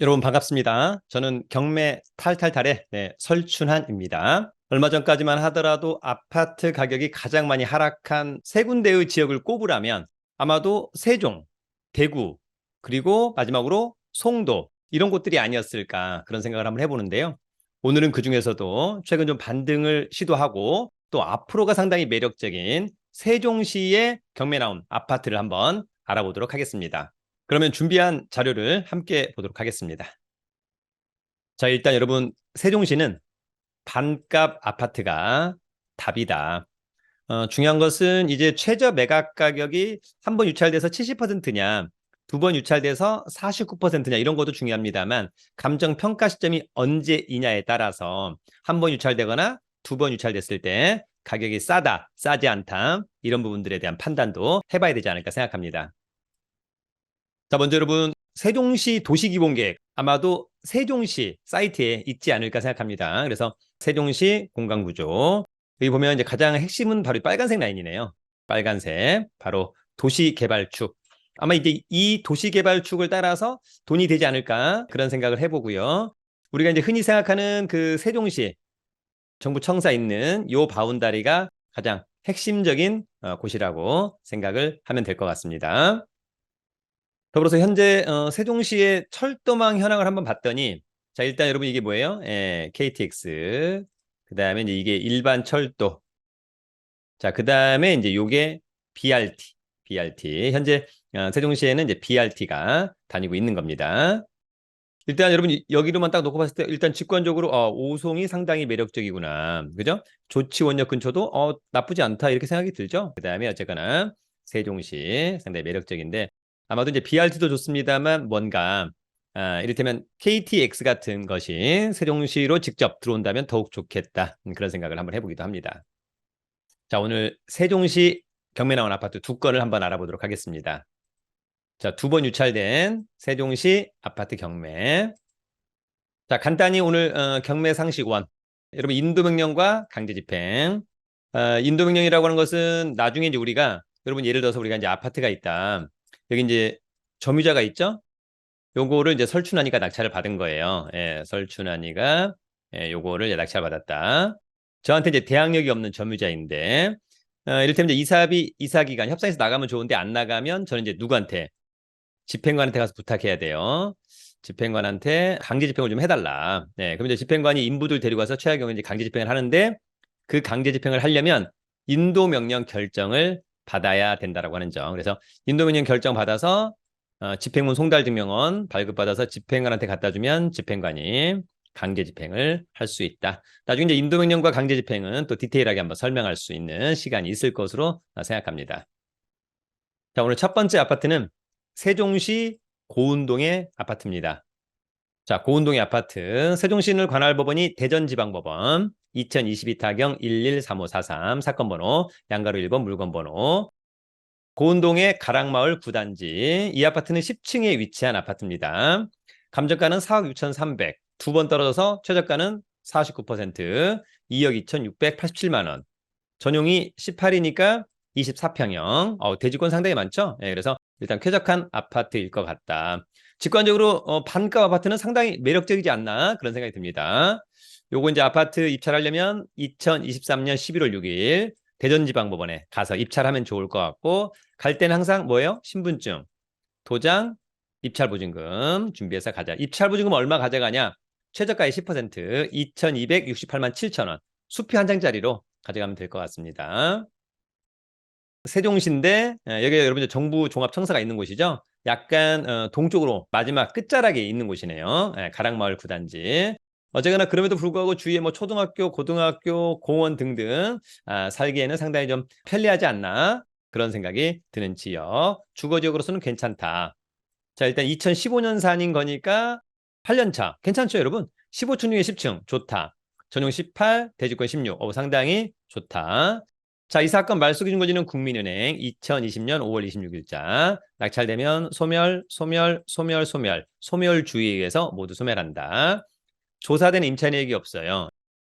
여러분 반갑습니다. 저는 경매 탈탈탈의 설춘환입니다. 얼마 전까지만 하더라도 아파트 가격이 가장 많이 하락한 세 군데의 지역을 꼽으라면 아마도 세종, 대구, 그리고 마지막으로 송도 이런 곳들이 아니었을까 그런 생각을 한번 해보는데요. 오늘은 그중에서도 최근 좀 반등을 시도하고 또 앞으로가 상당히 매력적인 세종시에 경매 나온 아파트를 한번 알아보도록 하겠습니다. 그러면 준비한 자료를 함께 보도록 하겠습니다. 자, 일단 여러분, 세종시는 반값 아파트가 답이다. 중요한 것은 이제 최저 매각 가격이 한 번 유찰돼서 70%냐, 두 번 유찰돼서 49%냐 이런 것도 중요합니다만 감정 평가 시점이 언제이냐에 따라서 한 번 유찰되거나 두 번 유찰됐을 때 가격이 싸다, 싸지 않다 이런 부분들에 대한 판단도 해봐야 되지 않을까 생각합니다. 자, 먼저 여러분 세종시 도시기본계획 아마도 세종시 사이트에 있지 않을까 생각합니다. 그래서 세종시 공간구조 여기 보면 이제 가장 핵심은 바로 빨간색 라인이네요. 빨간색 바로 도시개발축. 아마 이제 이 도시개발축을 따라서 돈이 되지 않을까 그런 생각을 해보고요. 우리가 이제 흔히 생각하는 그 세종시 정부 청사 있는 요 바운다리가 가장 핵심적인 곳이라고 생각을 하면 될 것 같습니다. 더불어서 현재 세종시의 철도망 현황을 한번 봤더니 자 일단 여러분 이게 뭐예요? KTX 그 다음에 이제 이게 일반 철도 자 그 다음에 이제 요게 BRT 현재 세종시에는 이제 BRT가 다니고 있는 겁니다. 일단 여러분 여기로만 딱 놓고 봤을 때 일단 직관적으로 오송이 상당히 매력적이구나 그죠? 조치원역 근처도 나쁘지 않다 이렇게 생각이 들죠? 그 다음에 어쨌거나 세종시 상당히 매력적인데 아마도 이제 BRT도 좋습니다만 뭔가 이를테면 KTX 같은 것이 세종시로 직접 들어온다면 더욱 좋겠다 그런 생각을 한번 해보기도 합니다. 자 오늘 세종시 경매 나온 아파트 두 건을 한번 알아보도록 하겠습니다. 자, 두 번 유찰된 세종시 아파트 경매. 자, 간단히 오늘 경매 상식원. 여러분 인도명령과 강제집행. 인도명령이라고 하는 것은 나중에 이제 우리가 여러분 예를 들어서 우리가 이제 아파트가 있다. 여기 이제 점유자가 있죠? 요거를 이제 설춘환이가 낙찰을 받은 거예요. 예, 설춘환이가 요거를 이제 낙찰 받았다. 저한테 이제 대항력이 없는 점유자인데 이를테면 이제 이사비 이사기간 협상에서 나가면 좋은데 안 나가면 저는 이제 누구한테 집행관한테 가서 부탁해야 돼요. 집행관한테 강제 집행을 좀 해달라. 네, 그럼 이제 집행관이 인부들 데리고 와서 최악의 경우에 이제 강제 집행을 하는데 그 강제 집행을 하려면 인도 명령 결정을 받아야 된다라고 하는 점. 그래서 인도 명령 결정 받아서 집행문 송달 증명원 발급받아서 집행관한테 갖다 주면 집행관이 강제 집행을 할 수 있다. 나중에 이제 인도 명령과 강제 집행은 또 디테일하게 한번 설명할 수 있는 시간이 있을 것으로 생각합니다. 자, 오늘 첫 번째 아파트는 세종시 고운동의 아파트입니다. 자, 고운동의 아파트. 세종시는 관할법원이 대전지방법원 2022타경 113543 사건번호 양가로 1번 물건번호 고운동의 가락마을 9단지 이 아파트는 10층에 위치한 아파트입니다. 감정가는 4억 6,300 두 번 떨어져서 최저가는 49% 2억 2,687만 원 전용이 18이니까 24평형 대지권 상당히 많죠. 예, 그래서 일단 쾌적한 아파트일 것 같다. 직관적으로 반값 아파트는 상당히 매력적이지 않나 그런 생각이 듭니다. 요거 이제 아파트 입찰하려면 2023년 11월 6일 대전지방법원에 가서 입찰하면 좋을 것 같고 갈 때는 항상 뭐예요? 신분증, 도장, 입찰보증금 준비해서 가자. 입찰보증금 얼마 가져가냐? 최저가의 10% 2,268만 7천 원 수표 한 장짜리로 가져가면 될 것 같습니다. 세종시인데 여기가 여러분들 정부 종합청사가 있는 곳이죠. 약간 동쪽으로 마지막 끝자락에 있는 곳이네요. 가락마을 9단지. 어쨌거나 그럼에도 불구하고 주위에 뭐 초등학교, 고등학교, 공원 등등 살기에는 상당히 좀 편리하지 않나 그런 생각이 드는 지역. 주거지역으로서는 괜찮다. 자 일단 2015년산인 거니까 8년차 괜찮죠 여러분? 15층 중에 10층 좋다. 전용 18, 대지권 16 상당히 좋다. 자, 이 사건 말소 기준 거지는 국민은행 2020년 5월 26일자 낙찰되면 소멸주의에 의해서 모두 소멸한다. 조사된 임차 내역이 없어요.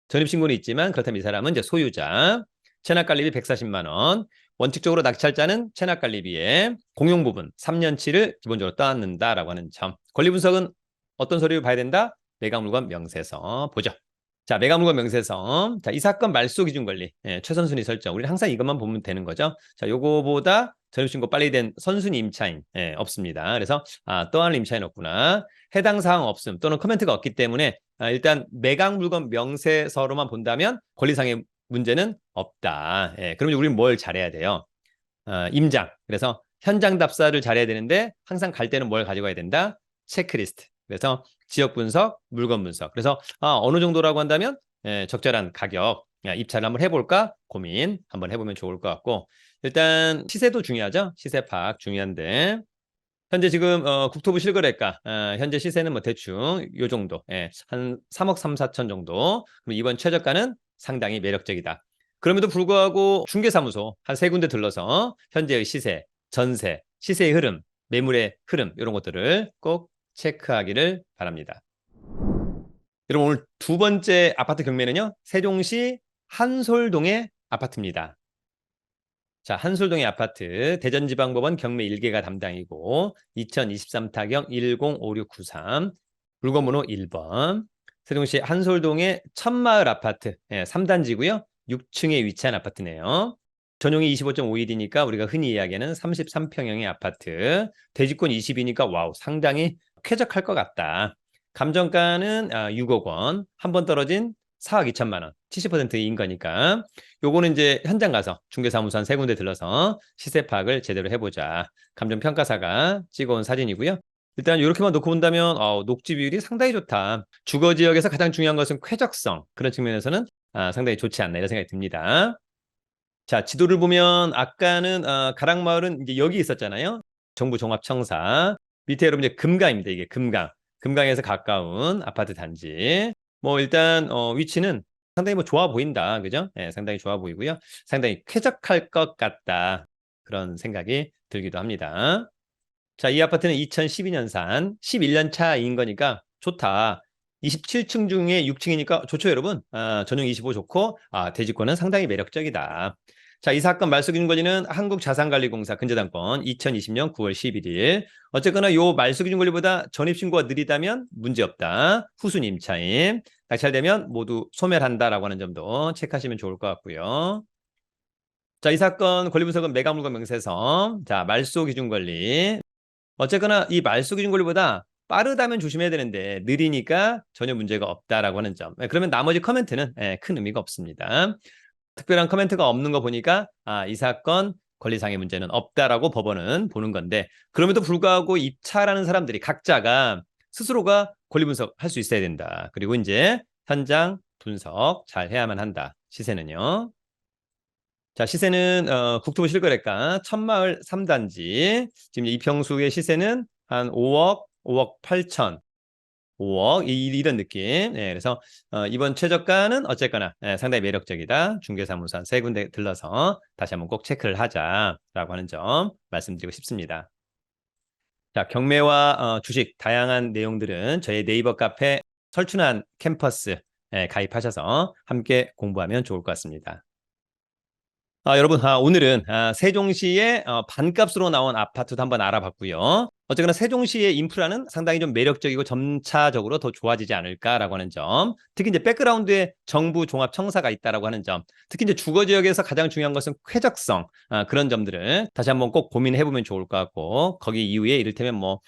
전입신고는 있지만 그렇다면 이 사람은 이제 소유자. 체납관리비 140만 원. 원칙적으로 낙찰자는 체납관리비에 공용 부분 3년치를 기본적으로 떠안는다라고 하는 점. 권리 분석은 어떤 서류 봐야 된다? 매각물건 명세서 보죠. 자, 매각물건 명세서. 자, 이 사건 말소 기준 관리. 예, 최선순위 설정. 우리는 항상 이것만 보면 되는 거죠. 자, 요거보다 전입신고 빨리 된 선순위 임차인 없습니다. 그래서 또 하나 임차인 없구나. 해당 사항 없음 또는 코멘트가 없기 때문에 일단 매각물건 명세서로만 본다면 권리상의 문제는 없다. 예, 그러면 우리는 뭘 잘해야 돼요? 임장. 그래서 현장 답사를 잘해야 되는데 항상 갈 때는 뭘 가져가야 된다? 체크리스트. 그래서 지역 분석, 물건 분석. 그래서 어느 정도라고 한다면 적절한 가격 입찰을 한번 해볼까? 고민 한번 해보면 좋을 것 같고 일단 시세도 중요하죠. 시세 파악 중요한데 현재 지금 국토부 실거래가 현재 시세는 뭐 대충 요 정도 한 3억 3, 4천 정도. 그럼 이번 최저가는 상당히 매력적이다. 그럼에도 불구하고 중개사무소 한 세 군데 들러서 현재의 시세, 전세, 시세의 흐름, 매물의 흐름 이런 것들을 꼭 체크하기를 바랍니다. 여러분 오늘 두 번째 아파트 경매는요. 세종시 한솔동의 아파트입니다. 자, 한솔동의 아파트 대전지방법원 경매 1개가 담당이고 2023 타경 105693 물건번호 1번 세종시 한솔동의 천마을 아파트 3단지고요. 6층에 위치한 아파트네요. 전용이 25.5일이니까 우리가 흔히 이야기하는 33평형의 아파트 대지권 20이니까 와우 상당히 쾌적할 것 같다. 감정가는 6억 원, 한 번 떨어진 4억 2천만 원, 70%인 거니까 요거는 이제 현장 가서 중개사무소 한 세 군데 들러서 시세 파악을 제대로 해보자. 감정평가사가 찍어온 사진이고요. 일단 이렇게만 놓고 본다면 녹지 비율이 상당히 좋다. 주거지역에서 가장 중요한 것은 쾌적성. 그런 측면에서는 상당히 좋지 않나 이런 생각이 듭니다. 자, 지도를 보면 아까는 가락마을은 이제 여기 있었잖아요. 정부 종합청사. 밑에 여러분 이제 금강입니다. 이게 금강. 금강에서 가까운 아파트 단지. 뭐 일단 위치는 상당히 뭐 좋아 보인다. 그죠? 네, 상당히 좋아 보이고요. 상당히 쾌적할 것 같다. 그런 생각이 들기도 합니다. 자, 이 아파트는 2012년산 11년 차인 거니까 좋다. 27층 중에 6층이니까 좋죠, 여러분? 전용 25 좋고 대지권은 상당히 매력적이다. 자, 이 사건 말소기준권리는 한국자산관리공사 근저당권 2020년 9월 11일. 어쨌거나 요 말소기준권리보다 전입신고가 느리다면 문제없다. 후순 임차인. 낙찰되면 모두 소멸한다라고 하는 점도 체크하시면 좋을 것 같고요. 자, 이 사건 권리분석은 매각물건 명세서. 자, 말소기준권리. 어쨌거나 이 말소기준권리보다 빠르다면 조심해야 되는데 느리니까 전혀 문제가 없다라고 하는 점. 그러면 나머지 커멘트는 큰 의미가 없습니다. 특별한 커멘트가 없는 거 보니까 이 사건 권리상의 문제는 없다라고 법원은 보는 건데 그럼에도 불구하고 입찰하는 사람들이 각자가 스스로가 권리 분석할 수 있어야 된다. 그리고 이제 현장 분석 잘 해야만 한다. 시세는요. 자, 시세는 국토부 실거래가 천마을 3단지 지금 이평수의 시세는 한 5억, 5억 8천, 5억 이런 느낌. 그래서 이번 최저가는 어쨌거나 상당히 매력적이다. 중개사무소 한 세 군데 들러서 다시 한번 꼭 체크를 하자라고 하는 점 말씀드리고 싶습니다. 자, 경매와 주식 다양한 내용들은 저희 네이버 카페 설춘한 캠퍼스 가입하셔서 함께 공부하면 좋을 것 같습니다. 여러분, 오늘은 세종시의 반값으로 나온 아파트도 한번 알아봤고요. 어쨌거나 세종시의 인프라는 상당히 좀 매력적이고 점차적으로 더 좋아지지 않을까라고 하는 점. 특히 이제 백그라운드에 정부 종합청사가 있다라고 하는 점. 특히 이제 주거지역에서 가장 중요한 것은 쾌적성. 그런 점들을 다시 한번 꼭 고민해보면 좋을 것 같고 거기 이후에 이를테면 뭐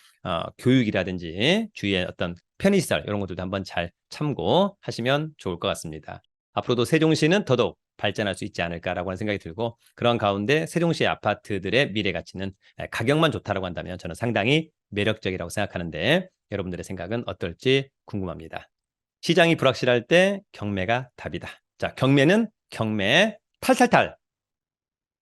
교육이라든지 주위의 어떤 편의시설 이런 것들도 한번 잘 참고하시면 좋을 것 같습니다. 앞으로도 세종시는 더더욱 발전할 수 있지 않을까라고 하는 생각이 들고 그런 가운데 세종시의 아파트들의 미래 가치는 가격만 좋다라고 한다면 저는 상당히 매력적이라고 생각하는데 여러분들의 생각은 어떨지 궁금합니다. 시장이 불확실할 때 경매가 답이다. 자, 경매는 경매 탈탈탈